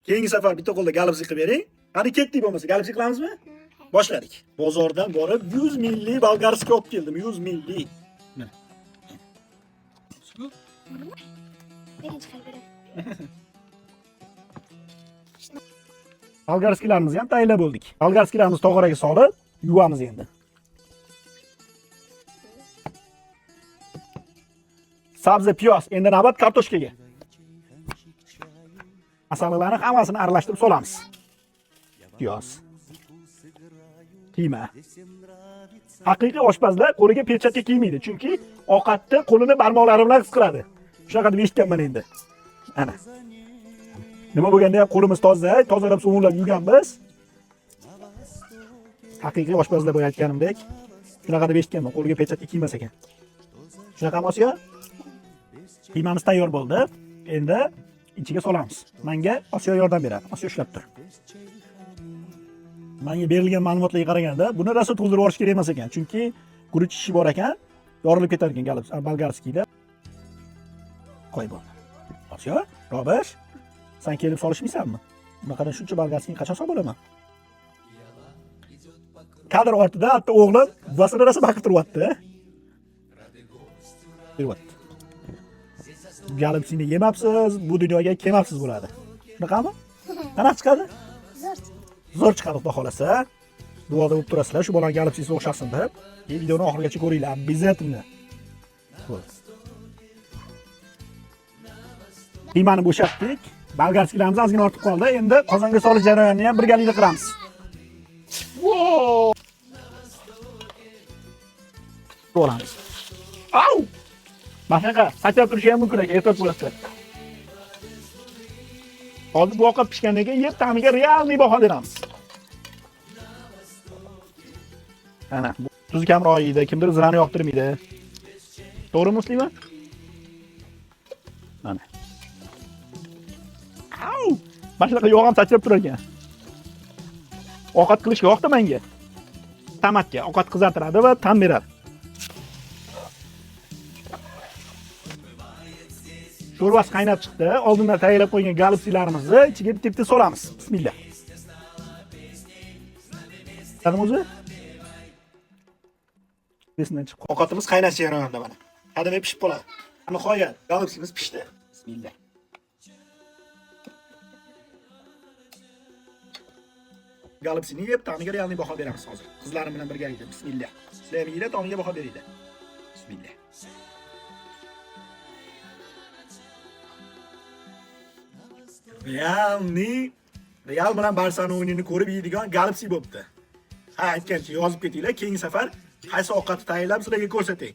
Keyingi safar bitta qo'lda galibsi qilib bering. Qani ketdik bo'lmasa, galibsi qilamizmi? Boshladik. Bozordan borib 100 milli bolgarskiy olib keldim. 100 milli. Birinchi xil. Bolgarskiylarimizni ham tayyorlab bo'ldik. Bolgarskiylarimizni tog'oraga solib, yuvamiz endi. Sabzi, piyoz, endi navbat kartoshkaga. Masallarni hammasini aralashtirib solamiz. Piyoz. Qiyma. Haqiqiy oshpazlar qo'liga perchatka kiymaydi, chunki ovqatni qo'lini barmoqlari bilan his qiladi. Shunaqa deb eshitganman endi. Ana. Nima bo'lganda ham qo'limiz toza, tozalab sovunlab yurganmiz. Haqiqiy oshpazlar bo'layotganimdek, shunaqa deb eshitganman, qo'liga perchatka kiymas ekan. Shunaqa Osiyo? Qiymamiz tayyor bo'ldi. Endi ichiga solamiz. Menga Osiyo yordam beradi. Osiyo ushlab tur. Menga berilgan ma'lumotlarga qaraganda, buni rosa to'ldirib olish kerak emas ekan, chunki guruch ishi bor ekan, yorilib ketar ekan galib bolgarskiyda. Qo'y bo'ldi. Osiyo, Robish, sen kelib solishmaysanmi? Bunaqadan shuncha bolgarskiy qachon solib olaman? Kadr ortida hatto o'g'lim buvasini rosa baqirib turyapti. Beryapti. Galibsini yemabsiz, bu dunyoga kelmabsiz bo'ladi. Shunaqami? Qanaqa chiqadi? Zo'r chiqadi, xudo xolasa. Duoda bo'lib turasizlar, shu bolani galibsisi o'xshasin deb. Videoni oxirigacha ko'ringlar, обязательно. Qiymani bo'shatdik. Bolgarskiylarimiz ozgina ortib qoldi. Endi qozonga solish jarayonini ham birgalikda qilamiz. Bo'lamiz. Au! Mashaqa, sachab turishi ham mumkin ekan, ehtiyot bo'lasizlar. Hozir bu ovqat pishgandan keyin yeb ta'miga realniy baho beramiz. Ana, tuz kamroq yeydi, kimdir zirani yoqtirmaydi. To'g'rimi, Musliman? Mana. Au! Mashaqa yo'q ham sachrab turar ekan. Ovqat qilishga yoqdi menga. Tamatga ovqat qizartiradi va ta'm beradi. Sho'rvasi qaynab chiqdi. Oldindan tayyorlab qo'ygan galibsilarimizni ichiga bitta solamiz. Bismillah. Qani o'zi? Bismillah. Ovqatimiz qaynash jarayonida mana. Hademay pishib qoladi. Nihoyat, galibsimiz pishdi. Bismillah. Galibsini yeb, ta'miga realniy baho beramiz hozir. Qizlarim bilan birgalikda. Bismillah. Sizlar ham yeylar, ta'miga baho beringlar. Bismillah. Real bilan Barselona o'yinini ko'rib yeydigan galibsi bo'pti. Ha, aytgancha yozib ketinglar, keyingi safar qaysi ovqatni tayyorlab sizlarga ko'rsatay.